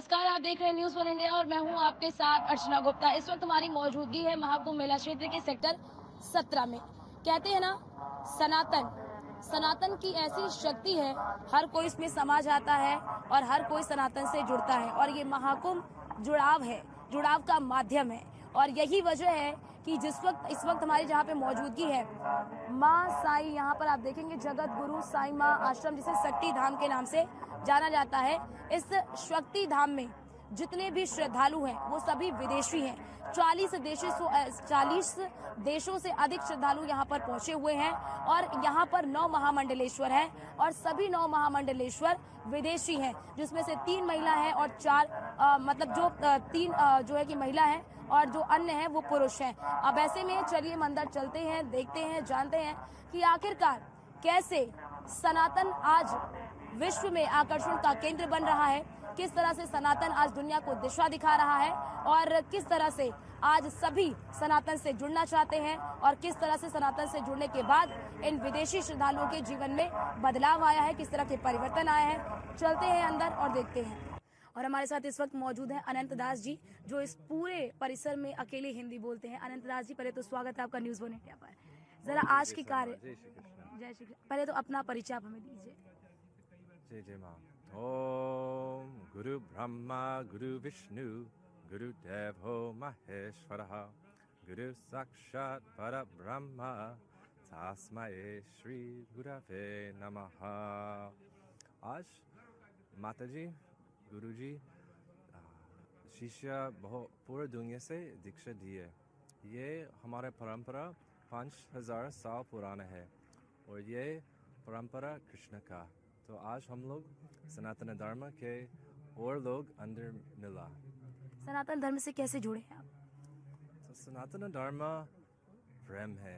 नमस्कार, आप देख रहे हैं न्यूज़ वन इंडिया और मैं हूं आपके साथ अर्चना गुप्ता। इस वक्त हमारी मौजूदगी है महाकुंभ मेला क्षेत्र के सेक्टर 17 में। कहते हैं ना, सनातन सनातन की ऐसी शक्ति है, हर कोई इसमें समा जाता है और हर कोई सनातन से जुड़ता है और ये महाकुंभ जुड़ाव है, जुड़ाव का माध्यम है। और यही वजह है कि इस वक्त हमारी जहाँ पे मौजूदगी है, माँ साई, यहाँ पर आप देखेंगे जगत गुरु साई माँ आश्रम, जिसे शक्ति धाम के नाम से जाना जाता है। इस शक्ति धाम में जितने भी श्रद्धालु हैं वो सभी विदेशी हैं। 40 देशों से अधिक श्रद्धालु यहाँ पर पहुंचे हुए हैं और यहाँ पर 9 महामंडलेश्वर हैं और सभी 9 महामंडलेश्वर विदेशी हैं, जिसमें से 3 महिला हैं और 4 मतलब जो 3 जो है कि महिला हैं और जो अन्य हैं वो पुरुष हैं। अब ऐसे में चलिए हम अंदर चलते हैं, देखते हैं, जानते हैं कि आखिरकार कैसे सनातन आज विश्व में आकर्षण का केंद्र बन रहा है, किस तरह से सनातन आज दुनिया को दिशा दिखा रहा है और किस तरह से आज सभी सनातन से जुड़ना चाहते हैं और किस तरह से सनातन से जुड़ने के बाद इन विदेशी श्रद्धालुओं के जीवन में बदलाव आया है, किस तरह के परिवर्तन आए हैं। चलते हैं अंदर और देखते हैं। और हमारे साथ इस वक्त मौजूद हैं अनंत दास जी, जो इस पूरे परिसर में अकेले हिंदी बोलते हैं। अनंत दास जी, पहले तो स्वागत है आपका न्यूज़ वन इंडिया पर। जरा आज की कार्य, जय श्री कृष्ण, पहले तो अपना परिचय आप हमें दीजिए। जय जय माँ। ओम गुरु ब्रह्मा गुरु विष्णु गुरु देवो महेश्वरः गुरु साक्षात् परब्रह्म तस्मै श्री गुरवे नमः। आज माताजी, गुरुजी, शिष्य बहुत पूरे दुनिया से दीक्षा दिए। ये हमारा परंपरा 5000 साल पुराना है और ये परंपरा कृष्ण का। तो आज हम लोग सनातन धर्म के और लोग अंदर मिला। सनातन धर्म से कैसे जुड़े हैं आप? तो सनातन धर्म प्रेम है।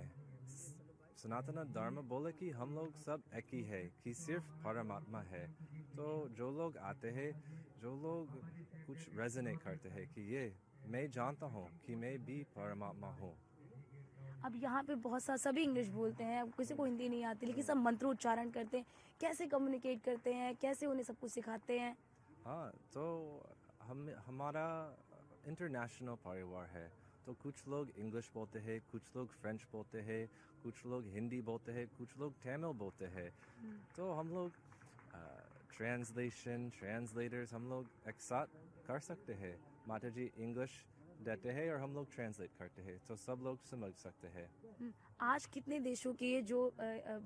सनातन धर्म बोले कि हम लोग सब एक ही है, कि सिर्फ परमात्मा है। तो जो लोग आते हैं, जो लोग कुछ रेजोनेट करते हैं कि ये मैं जानता हूँ कि मैं भी परमात्मा हूँ। अब यहाँ पे बहुत सारा सभी इंग्लिश बोलते हैं, किसी को हिंदी नहीं आती, लेकिन सब मंत्रोच्चारण करते हैं। कैसे कम्युनिकेट करते हैं, कैसे उन्हें सब कुछ सिखाते हैं? हाँ, तो हमारा इंटरनेशनल परिवार है। तो कुछ लोग इंग्लिश बोलते हैं, कुछ लोग फ्रेंच बोलते हैं, कुछ लोग हिंदी बोलते हैं, कुछ लोग तमिल बोलते हैं। तो हम लोग ट्रांसलेटर्स हम लोग एक साथ कर सकते हैं। माता जी इंग्लिश देते हैं और हम लोग ट्रांसलेट करते हैं, तो सब लोग समझ सकते हैं। आज कितने देशों के जो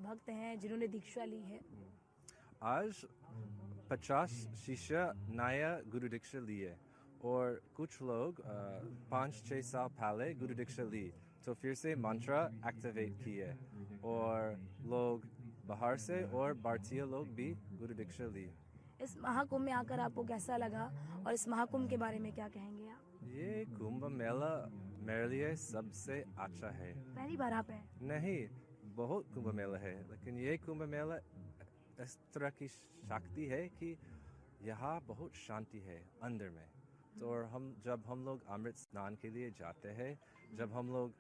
भक्त हैं जिन्होंने दीक्षा ली है? आज 50 शिष्य नया गुरु दीक्षा लिए और कुछ लोग 5-6 साल पहले गुरु दीक्षा ली, तो फिर से मंत्र एक्टिवेट किए और लोग बाहर से और भारतीय लोग भी गुरु दीक्षा ली। इस महाकुंभ में आकर आपको कैसा लगा और इस महाकुंभ के बारे में क्या कहेंगे आप? ये कुंभ मेला मेरे लिए सबसे अच्छा है। पहली बार आप हैं? नहीं, बहुत कुंभ मेला है, लेकिन ये कुंभ मेला इस तरह की शक्ति है कि यहाँ बहुत शांति है अंदर में। तो और जब हम लोग अमृत स्नान के लिए जाते हैं, जब हम लोग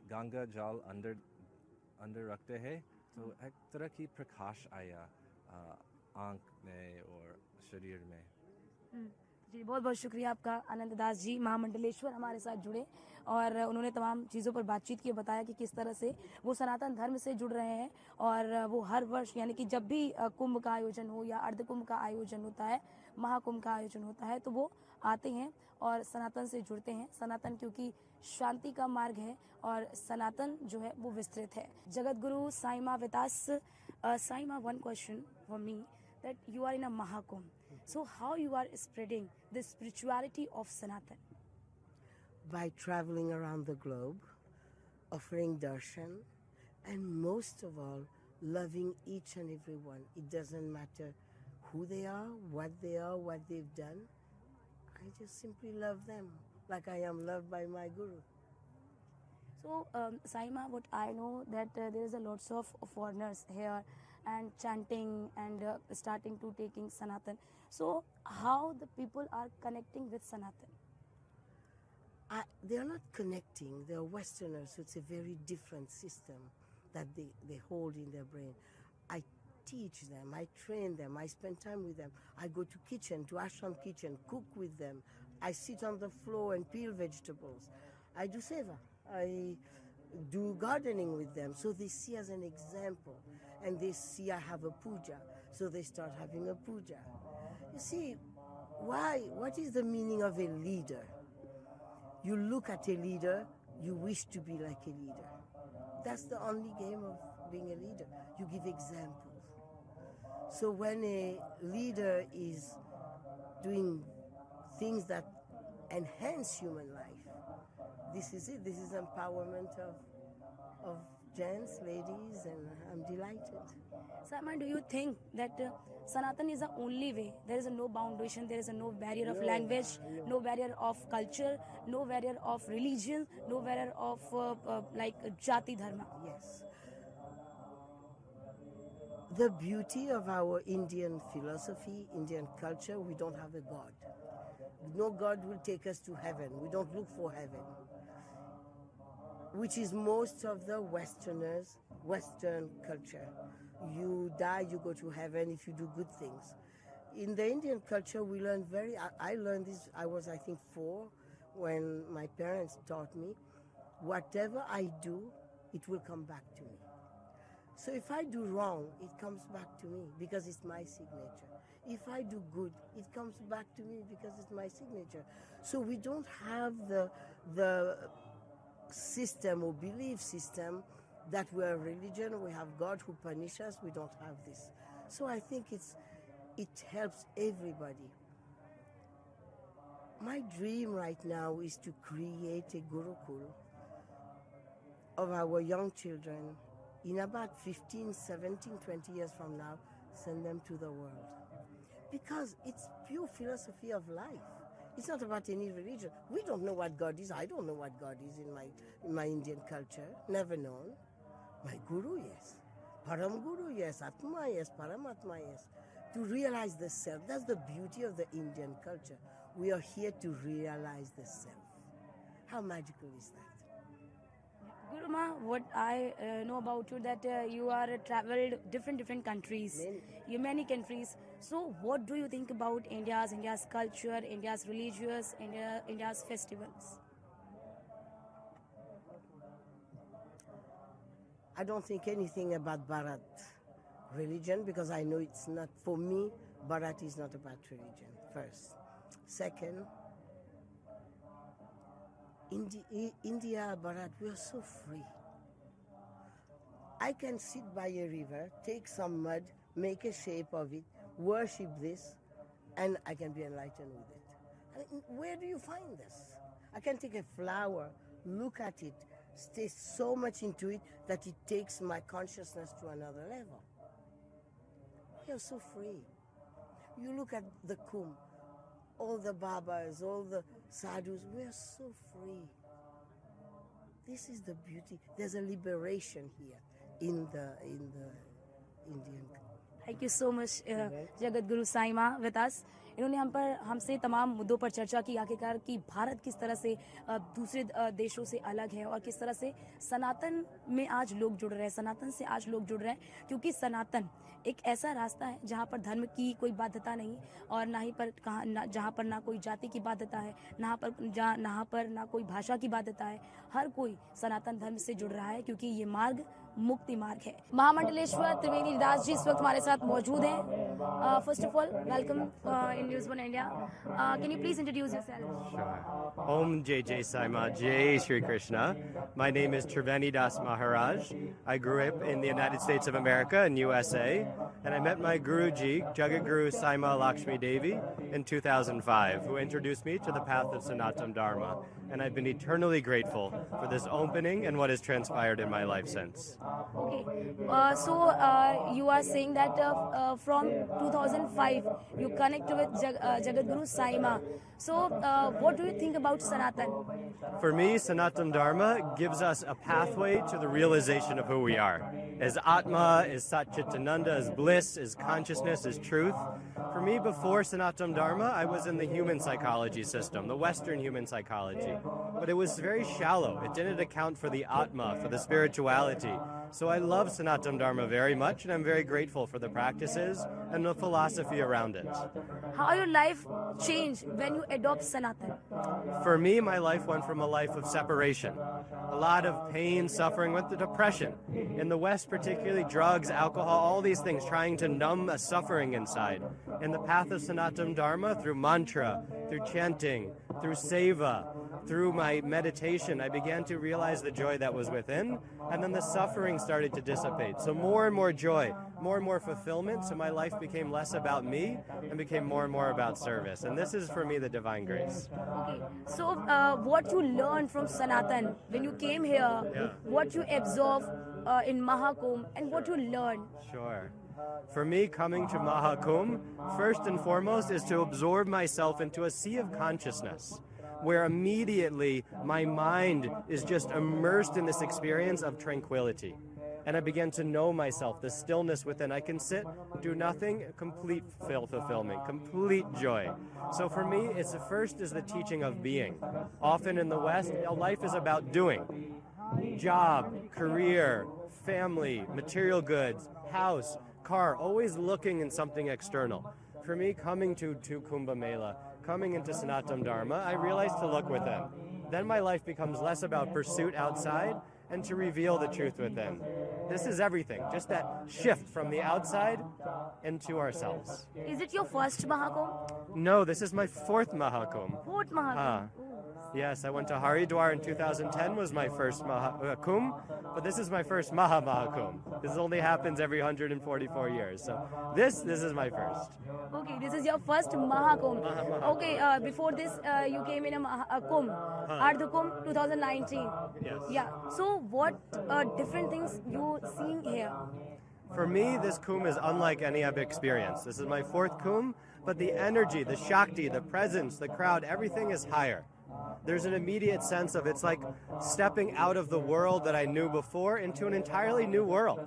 गंगा जल अंदर रखते हैं, तो एक तरह की प्रकाश आया आंख में और शरीर में। जी, बहुत बहुत शुक्रिया आपका अनंत दास जी, महामंडलेश्वर हमारे साथ जुड़े और उन्होंने तमाम चीज़ों पर बातचीत की, बताया कि किस तरह से वो सनातन धर्म से जुड़ रहे हैं और वो हर वर्ष, यानी कि जब भी कुंभ का आयोजन हो या अर्ध कुंभ का आयोजन होता है, महाकुंभ का आयोजन होता है, तो वो आते हैं और सनातन से जुड़ते हैं। सनातन क्योंकि शांति का मार्ग है और सनातन जो है वो विस्तृत है। जगत गुरु साई माँ वितास, साई माँ, one question for me, that you are in a Mahakumbh. So how you are spreading the spirituality of Sanatan? By traveling around the globe, offering darshan, and most of all, loving each and every one. It doesn't matter who they are, what they've done. I just simply love them like I am loved by my Guru. So, Saima, what I know that there is a lots of foreigners here and chanting and starting to taking Sanatan. So, how the people are connecting with Sanatan? They are not connecting. They are Westerners, so it's a very different system that they hold in their brain. I teach them, I train them, I spend time with them. I go to kitchen, to ashram kitchen, cook with them. I sit on the floor and peel vegetables. I do seva. I do gardening with them. So they see as an example. And they see I have a puja. So they start having a puja. You see, why? What is the meaning of a leader? You look at a leader, you wish to be like a leader. That's the only game of being a leader. You give examples. So when a leader is doing things that enhance human life, this is it. This is empowerment of gents, ladies, and I'm delighted. Saima, do you think that Sanatan is the only way? There is no foundation, there is no barrier of language, no barrier of culture, no barrier of religion, no barrier of like jati dharma. Yes. The beauty of our Indian philosophy, Indian culture, we don't have a God. No God will take us to heaven. We don't look for heaven, which is most of the Westerners, Western culture. You die, you go to heaven if you do good things. In the Indian culture, we learn I learned this, I was, I think, 4, when my parents taught me, whatever I do, it will come back to me. So if I do wrong, it comes back to me because it's my signature. If I do good, it comes back to me because it's my signature. So we don't have the system or belief system that we're a religion, we have God who punishes us. We don't have this. So I think it helps everybody. My dream right now is to create a Gurukul of our young children. In about 15, 17, 20 years from now, send them to the world. Because it's pure philosophy of life. It's not about any religion. We don't know what God is. I don't know what God is in my Indian culture. Never known. My Guru, yes. Param Guru, yes. Atma, yes. Paramatma, yes. To realize the self. That's the beauty of the Indian culture. We are here to realize the self. How magical is that? Guru Ma, what I know about you that you are traveled different countries. Many countries. So what do you think about India's culture, India's religious, India's festivals? I don't think anything about Bharat religion because I know it's not, for me, Bharat is not about religion, first. Second, India, Bharat, we are so free. I can sit by a river, take some mud, make a shape of it, worship this, and I can be enlightened with it. I mean, where do you find this? I can take a flower, look at it, stay so much into it that it takes my consciousness to another level. We are so free. You look at the Kumbh, all the Babas, all the sadhus, we are so free. This is the beauty. There's a liberation here in the Indian. Thank you so much, Jagat Guru Saima with us. इन्होंने हमसे तमाम मुद्दों पर चर्चा की आखिरकार कि भारत किस तरह से दूसरे देशों से अलग है और किस तरह से सनातन में आज लोग जुड़ रहे हैं, सनातन से आज लोग जुड़ रहे हैं क्योंकि सनातन एक ऐसा रास्ता है जहाँ पर धर्म की कोई बाध्यता नहीं और जहाँ पर ना कोई जाति की बाध्यता है, ना पर ना कोई भाषा की बाध्यता है। हर कोई सनातन धर्म से जुड़ रहा है क्योंकि ये मार्ग मुक्ति मार्ग है। महामंडलेश्वर त्रिवेणी दास जी इस वक्त हमारे साथ मौजूद हैं। First of all welcome in news one India. Can you please introduce yourself? Sure. Om Jai Jai Saima, Jai Shri Krishna. My name is Triveni Das Maharaj. I grew up in the United States of America in USA, and I met my Guruji, Jagat Guru Saima Lakshmi Devi, in 2005, who introduced me to the path of Sanatana Dharma. And I've been eternally grateful for this opening and what has transpired in my life since. Okay, so you are saying that from 2005 you connect with Jagat Guru Saima. So what do you think about Sanatan? For me, Sanatana Dharma gives us a pathway to the realization of who we are. As Atma, as Satchitananda, as bliss, as consciousness, as truth. For me, before Sanatana Dharma, I was in the human psychology system, the Western human psychology. But it was very shallow. It didn't account for the Atma, for the spirituality. So I love Sanatana Dharma very much, and I'm very grateful for the practices and the philosophy around it. How your life changed when you adopt Sanatan? For me, my life went from a life of separation, a lot of pain, suffering, went to depression. In the West, particularly drugs, alcohol, all these things, trying to numb a suffering inside. In the path of Sanatana Dharma, through mantra, through chanting, through seva, through my meditation, I began to realize the joy that was within, and then the suffering started to dissipate. So more and more joy, more and more fulfillment, so my life became less about me and became more and more about service. And this is, for me, the divine grace. Okay, so what you learned from Sanatan when you came here, what you observed in Mahakumbh, and what you learned? Sure. For me, coming to Mahakumbh, first and foremost, is to absorb myself into a sea of consciousness, where immediately my mind is just immersed in this experience of tranquility. And I began to know myself, the stillness within. I can sit, do nothing, complete fulfillment, complete joy. So for me, it's the first is the teaching of being. Often in the West, life is about doing. Job, career, family, material goods, house, car, always looking in something external. For me, coming to Kumbh Mela, coming into Sanatana Dharma, I realized to look within. Then my life becomes less about pursuit outside and to reveal the truth within. This is everything, just that shift from the outside into ourselves. Is it your first Mahakumbh? No, this is my fourth Mahakumbh. Fourth Mahakumbh. Yes, I went to Haridwar in 2010, was my first Kumbh, but this is my first Mahakumbh. This only happens every 144 years. So this is my first. Okay, this is your first Mahakumbh. Okay, before this, you came in a Kumbh, Ardha Kumbh 2019. Yes. Yeah. So what different things you seeing here? For me, this Kumbh is unlike any I've experienced. This is my fourth Kumbh, but the energy, the Shakti, the presence, the crowd, everything is higher. There's an immediate sense of it's like stepping out of the world that I knew before into an entirely new world.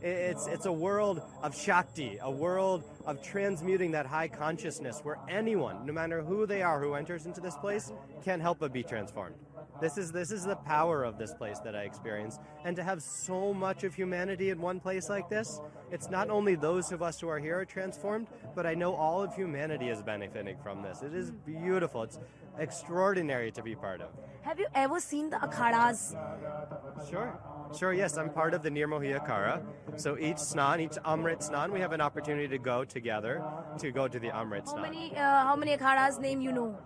It's a world of Shakti, a world of transmuting that high consciousness where anyone, no matter who they are, who enters into this place, can't help but be transformed. This is the power of this place that I experience. And to have so much of humanity in one place like this, it's not only those of us who are here are transformed, but I know all of humanity is benefiting from this. It is beautiful. It's extraordinary to be part of. Have you ever seen the akhadas? Sure, yes. I'm part of the Nirmohi Akhada. So each snan, each Amrit snan, we have an opportunity to go together to go to the Amrit snan. How many akhadas name you know?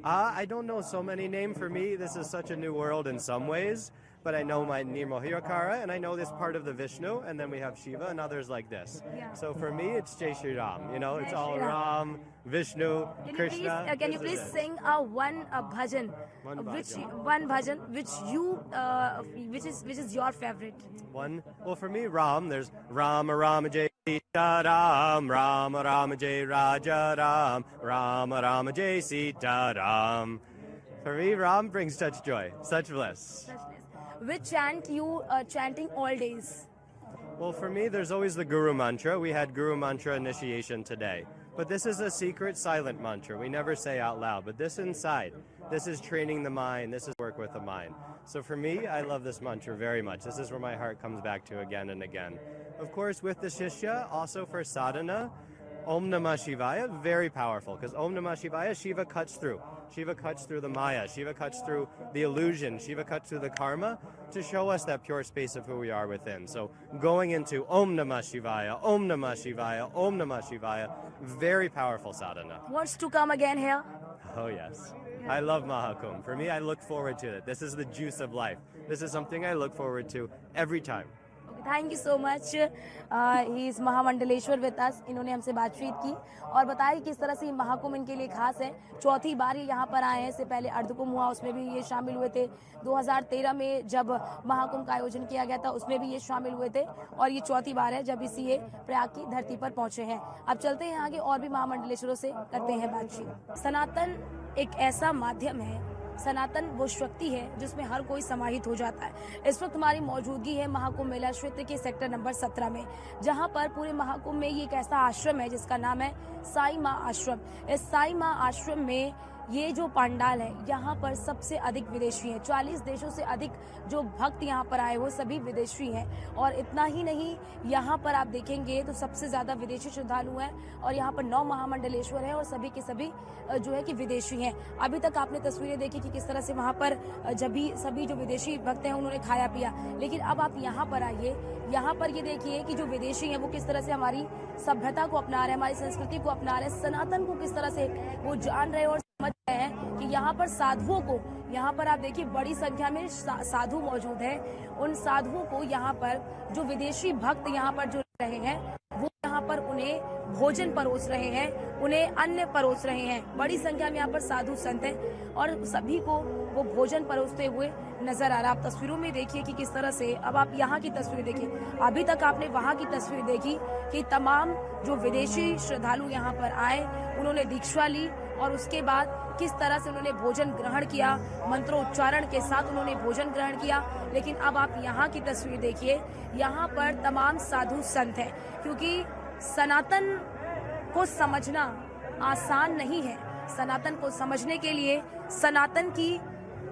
I don't know so many names. For me, this is such a new world in some ways. But I know my Nirmohi Akhada, and I know this part of the Vishnu, and then we have Shiva and others like this. Yeah. So for me, it's Jai Shri Ram. You know, it's Jai all Shri Ram. Ram, Vishnu, Krishna. Can you please sing one bhajan, which is your favorite? One. Well, for me, Ram. There's Rama Rama Jai Sita Ram, Rama Rama Jai Raja Ram, Rama Rama Jai Sita Ram. For me, Ram brings such joy, such bliss. Which chant you chanting all days? Well, for me, there's always the Guru Mantra. We had Guru Mantra initiation today. But this is a secret silent mantra. We never say out loud. But this inside, this is training the mind. This is work with the mind. So for me, I love this mantra very much. This is where my heart comes back to again and again. Of course, with the Shishya, also for sadhana, Om Namah Shivaya, very powerful. Because Om Namah Shivaya, Shiva cuts through. Shiva cuts through the Maya. Shiva cuts through the illusion. Shiva cuts through the karma to show us that pure space of who we are within. So going into Om Namah Shivaya, Om Namah Shivaya, Om Namah Shivaya, very powerful sadhana. Wants to come again here? Oh, yes. I love Mahakumbh. For me, I look forward to it. This is the juice of life. This is something I look forward to every time. Thank you so much he is Mahamandaleshwar with us. इन्होंने हमसे बातचीत की और बताया कि किस तरह से महाकुंभ इनके लिए खास है. चौथी बार ये यहाँ पर आए हैं. इससे पहले अर्धकुंभ हुआ, उसमें भी ये शामिल हुए थे. 2013 में जब महाकुंभ का आयोजन किया गया था उसमें भी ये शामिल हुए थे और ये चौथी बार है जब इसी ये प्रयाग की धरती पर पहुंचे हैं. अब चलते हैं आगे और भी महामंडलेश्वरों से करते हैं बातचीत. सनातन एक ऐसा माध्यम है, सनातन वो शक्ति है जिसमें हर कोई समाहित हो जाता है. इस वक्त हमारी मौजूदगी है महाकुंभ मेला क्षेत्र के सेक्टर नंबर 17 में, जहां पर पूरे महाकुंभ में ये एक ऐसा आश्रम है जिसका नाम है साई माँ आश्रम. इस साई माँ आश्रम में ये जो पंडाल है यहाँ पर सबसे अधिक विदेशी हैं। 40 देशों से अधिक जो भक्त यहाँ पर आए वो सभी विदेशी हैं। और इतना ही नहीं, यहाँ पर आप देखेंगे तो सबसे ज्यादा विदेशी श्रद्धालु हैं और यहाँ पर 9 महामंडलेश्वर हैं और सभी के सभी जो है कि विदेशी हैं। अभी तक आपने तस्वीरें देखी कि किस तरह से वहाँ पर जब भी सभी जो विदेशी भक्त हैं उन्होंने खाया पिया, लेकिन अब आप यहाँ पर आइए, यहाँ पर ये देखिए कि जो विदेशी हैं वो किस तरह से हमारी सभ्यता को अपना रहे हैं, हमारी संस्कृति को अपना रहे हैं, सनातन को किस तरह से वो जान रहे हैं और समझ रहे हैं कि यहाँ पर साधुओं को, यहाँ पर आप देखिए बड़ी संख्या में साधु मौजूद हैं। उन साधुओं को यहाँ पर जो विदेशी भक्त यहाँ पर जो रहे हैं वो यहाँ पर उन्हें भोजन परोस रहे हैं, उन्हें अन्न परोस रहे हैं। बड़ी संख्या में यहाँ पर साधु संत हैं और सभी को वो भोजन परोसते हुए नजर आ रहा। आप तस्वीरों में देखिए कि किस तरह से, अब आप यहाँ की तस्वीर देखिए, अभी तक आपने वहाँ की तस्वीर देखी कि तमाम जो विदेशी श्रद्धालु यहाँ पर आए उन्होंने दीक्षा ली और उसके बाद किस तरह से उन्होंने भोजन ग्रहण किया, मंत्रोच्चारण के साथ उन्होंने भोजन ग्रहण किया। लेकिन अब आप यहाँ की तस्वीर देखिए, यहाँ पर तमाम साधु संत हैं, क्योंकि सनातन को समझना आसान नहीं है। सनातन को समझने के लिए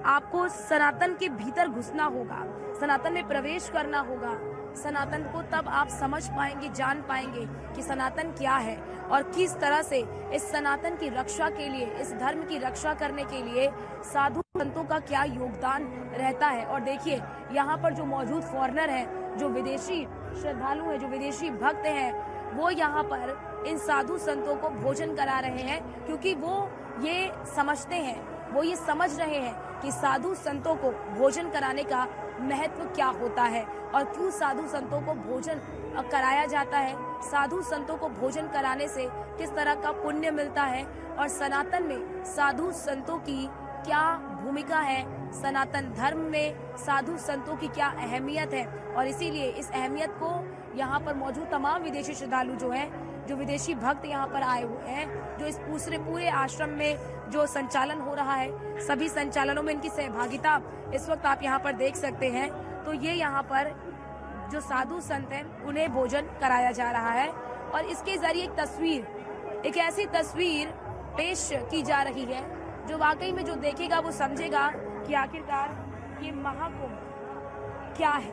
आपको सनातन के भीतर घुसना होगा, सनातन में प्रवेश करना होगा। सनातन को तब आप समझ पाएंगे, जान पाएंगे कि सनातन क्या है और किस तरह से इस सनातन की रक्षा के लिए, इस धर्म की रक्षा करने के लिए साधु संतों का क्या योगदान रहता है। और देखिए यहाँ पर जो मौजूद फॉरेनर हैं, जो विदेशी श्रद्धालु हैं, जो विदेशी भक्त हैं, वो यहाँ पर इन साधु संतों को भोजन करा रहे हैं, क्योंकि वो ये समझते हैं, वो ये समझ रहे हैं कि साधु संतों को भोजन कराने का महत्व क्या होता है और क्यों साधु संतों को भोजन कराया जाता है, साधु संतों को भोजन कराने से किस तरह का पुण्य मिलता है और सनातन में साधु संतों की क्या भूमिका है, सनातन धर्म में साधु संतों की क्या अहमियत है। और इसीलिए इस अहमियत को यहाँ पर मौजूद तमाम विदेशी श्रद्धालु जो हैं, जो विदेशी भक्त यहाँ पर आए हुए हैं, जो इस पूरे आश्रम में जो संचालन हो रहा है, सभी संचालनों में इनकी सहभागिता इस वक्त आप यहाँ पर देख सकते हैं। तो ये यहाँ पर जो साधु संत हैं उन्हें भोजन कराया जा रहा है और इसके जरिए एक ऐसी तस्वीर पेश की जा रही है जो वाकई में जो देखेगा वो समझेगा कि आखिरकार ये महाकुंभ क्या है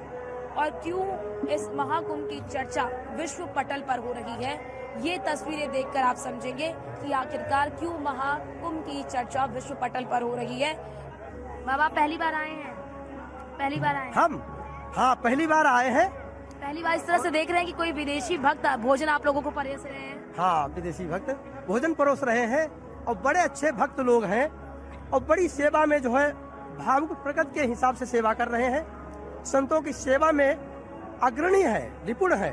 और क्यों इस महाकुंभ की चर्चा विश्व पटल पर हो रही है। ये तस्वीरें देखकर आप समझेंगे कि आखिरकार क्यों महाकुंभ की चर्चा विश्व पटल पर हो रही है। बाबा पहली बार आए हैं? पहली बार आए हैं? हम हाँ पहली बार आए हैं। पहली बार इस तरह से देख रहे हैं कि कोई विदेशी भक्त भोजन आप लोगों को परोस रहे हैं? हाँ, विदेशी भक्त भोजन परोस रहे हैं और बड़े अच्छे भक्त लोग हैं और बड़ी सेवा में जो है भावुक प्रकृति के हिसाब से सेवा कर रहे हैं। संतों की सेवा में अग्रणी है, निपुण है।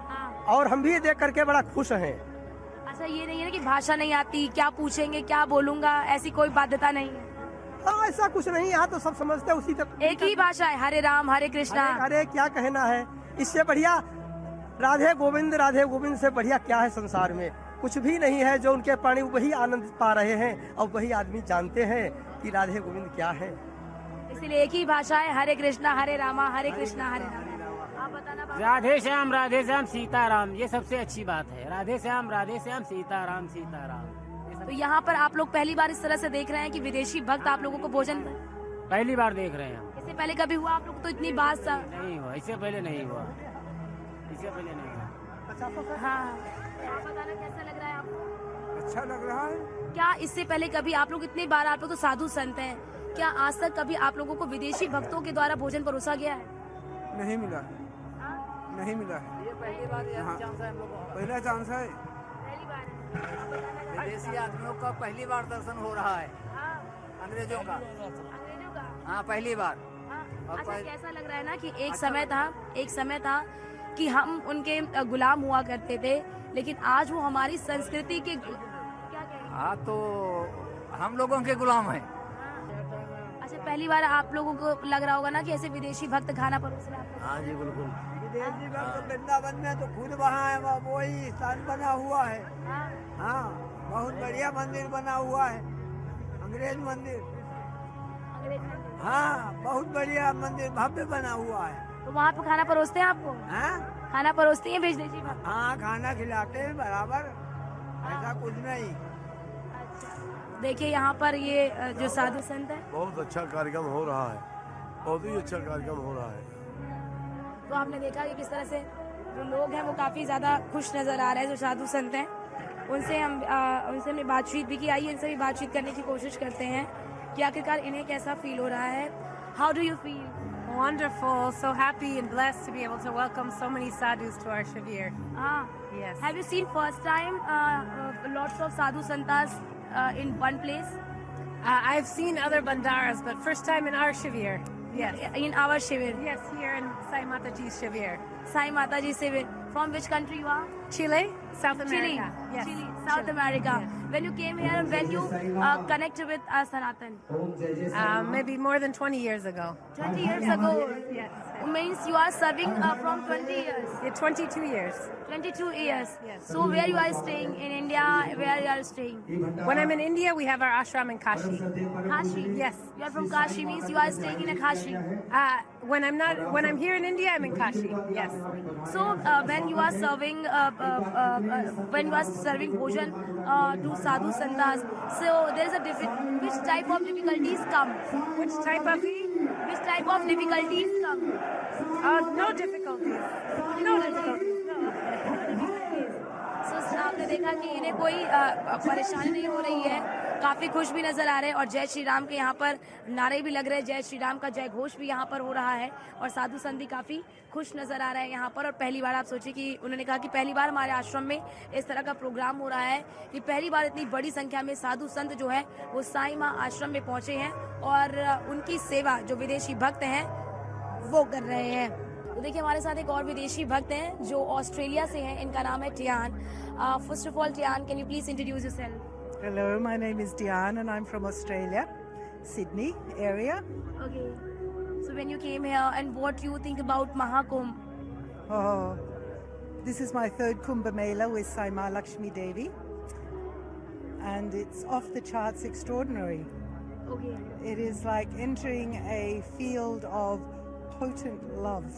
हाँ। और हम भी देख करके बड़ा खुश हैं। अच्छा, ये नहीं है ना कि भाषा नहीं आती, क्या पूछेंगे, क्या बोलूंगा, ऐसी कोई बाध्यता नहीं है? हाँ, ऐसा कुछ नहीं, यहाँ तो सब समझते हैं, उसी तक एक ही भाषा है, हरे राम हरे कृष्णा। अरे क्या कहना है, इससे बढ़िया राधे गोविंद से बढ़िया क्या है संसार में? कुछ भी नहीं है। जो उनके प्राणी वही आनंद पा रहे हैं और वही आदमी जानते हैं कि राधे गोविंद क्या है। इसलिए एक ही भाषा है, हरे कृष्णा हरे रामा हरे कृष्णा हरे रामा। आप बताना बाबा। राधे श्याम सीताराम, ये सबसे अच्छी बात है। राधे श्याम सीताराम सीताराम। तो यहाँ पर आप लोग पहली बार इस तरह से देख रहे हैं कि विदेशी भक्त आप लोगों को भोजन, पहली बार देख रहे हैं। इससे पहले कभी हुआ आप लोग? तो इतनी बात नहीं हुआ, इससे पहले नहीं हुआ, इससे पहले नहीं हुआ। हाँ, आप बताना कैसा लग रहा है आपको? अच्छा लग रहा है। क्या इससे पहले कभी आप लोग, इतनी बार आप लोग तो साधु संत हैं, क्या आज तक कभी आप लोगों को विदेशी भक्तों के द्वारा भोजन परोसा गया है? नहीं मिला है, नहीं मिला है। ये पहली बार हाँ। चांस है हम लोगों को। पहला चांस है। पहली बार है। आप बताना विदेशी आदमियों का पहली बार दर्शन हो रहा है, हाँ, अंग्रेजों का। अंग्रेजों का। हाँ, पहली बार। हाँ, और अच्छा, पहले- कैसा लग रहा है ना कि एक समय था कि हम उनके गुलाम हुआ करते थे, लेकिन आज वो हमारी संस्कृति के क्या कहेंगे? हाँ, तो हम लोगों के गुलाम हैं। अच्छा, पहली बार आप लोगों को लग रहा होगा ना कि ऐसे विदेशी भक्त खाना परोस रहे हैं? हाँ जी बिल्कुल। विदेशी भक्त वृंदावन में तो खुद वहाँ है, वही स्थान बना हुआ है। हाँ, हाँ, बहुत बढ़िया मंदिर बना हुआ है, अंग्रेज मंदिर। अंग्रेज में। हाँ, बहुत बढ़िया मंदिर, भव्य बना हुआ है। तो वहाँ पे खाना परोसते हैं आपको? हाँ, खाना परोसते हैं विदेशी भक्त? हाँ, खाना खिलाते हैं बराबर, ऐसा कुछ नहीं। देखिए यहाँ पर ये जो साधु संत है, बहुत अच्छा कार्यक्रम हो रहा है, बहुत ही अच्छा कार्यक्रम हो रहा है। तो आपने देखा कि किस तरह से जो लोग हैं वो काफ़ी ज़्यादा खुश नज़र आ रहे हैं, जो साधु संत हैं उनसे हमने बातचीत भी की। आइए इनसे भी बातचीत करने की कोशिश करते हैं कि आखिरकार इन्हें कैसा फील हो रहा है। How do you feel? Wonderful, so happy and blessed to be able to welcome so many sadhus to our Shavir. Yes. Have you seen first time lots of sadhu santas in one place? I've seen other bandaras, but first time in our Shavir. Yes. In our Shivir. Yes, here in Sai Mataji's Shavir. Sai Mataji Shivir. From which country you are? Chile, South Chile. America. Yes. Chile, South America. Yes. When you came here, when you connect with Sanatan? Maybe more than 20 years ago. 20 years ago. Yes. Means you are serving from 20 years. Yeah, 22 years. 22 years. Yes. So where you are staying in India? Where you are staying? When I'm in India, we have our ashram in Kashi. Kashi. Yes. You are from Kashi, means you are staying in a Kashi. When I'm here in India, I'm in Kashi. Yes. So when you are serving bhojan to sadhu santas, so there is a which type of difficulties come? Which type of difficulties come? No difficulties. No difficulties. So आपने देखा कि इन्हें कोई परेशानी नहीं हो रही है, काफी खुश भी नजर आ रहे हैं और जय श्री राम के यहाँ पर नारे भी लग रहे हैं, जय श्री राम का जय घोष भी यहाँ पर हो रहा है और साधु संत भी काफी खुश नजर आ रहे हैं यहाँ पर। और पहली बार आप सोचिए कि उन्होंने कहा कि पहली बार हमारे आश्रम में इस तरह का प्रोग्राम हो रहा है कि पहली बार इतनी बड़ी संख्या में साधु संत जो है वो साई माँ आश्रम में पहुंचे हैं और उनकी सेवा जो विदेशी भक्त हैं वो कर रहे हैं। तो देखिए हमारे साथ एक और विदेशी भक्त हैं जो ऑस्ट्रेलिया से हैं, इनका नाम है Tian. First of all Tian, can you please introduce yourself? Hello, my name is Diane and I'm from Australia, Sydney area. Okay. So when you came here and what you think about Mahakumbh? Oh, this is my third Kumbh Mela with Sai Lakshmi Devi and it's off the charts extraordinary. Okay. It is like entering a field of potent love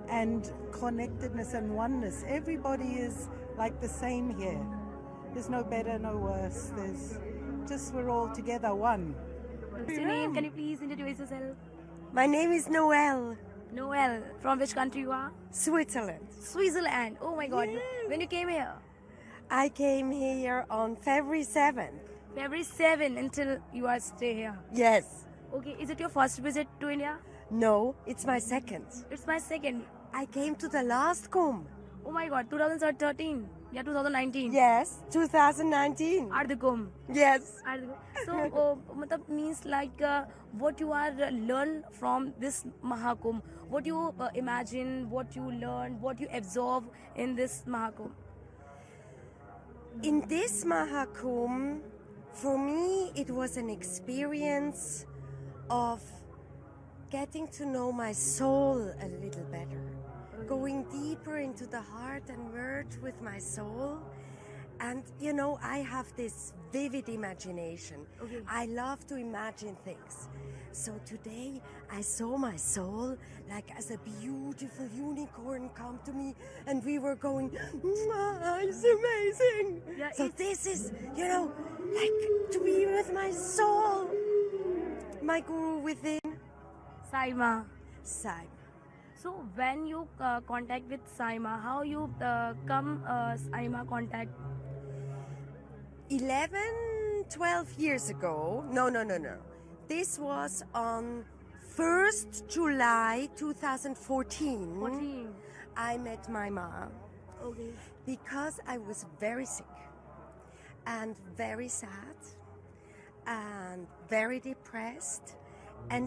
and connectedness and oneness. Everybody is like the same here. There's no better, no worse. There's just, we're all together, one. What's your name? Can you please introduce yourself? My name is Noelle, Noel. From which country you are? Switzerland. Switzerland. Oh my God. When you came here? I came here on February 7th. February 7 until you are stay here. Yes. Okay. Is it your first visit to India? No, it's my second. It's my second. I came to the last Kumbh. Oh my God. 2013. Yeah, 2019. Yes, 2019. Ardh Kumbh. Yes. So, matlab means like what you are learn from this Mahakumbh, what you imagine, what you learn, what you absorb in this Mahakumbh. In this Mahakumbh, for me, it was an experience of getting to know my soul a little better. Going deeper into the heart and merge with my soul. And you know, I have this vivid imagination. Okay. I love to imagine things. So today I saw my soul like as a beautiful unicorn come to me and we were going, it's amazing. Yeah, so this is, you know, like to be with my soul. My guru within. Saima. Sai. So when you contact with Saima, how you come Saima contact? 12 years ago. No. This was on 1st July 2014. 14. I met my mom. Okay. Because I was very sick and very sad and very depressed.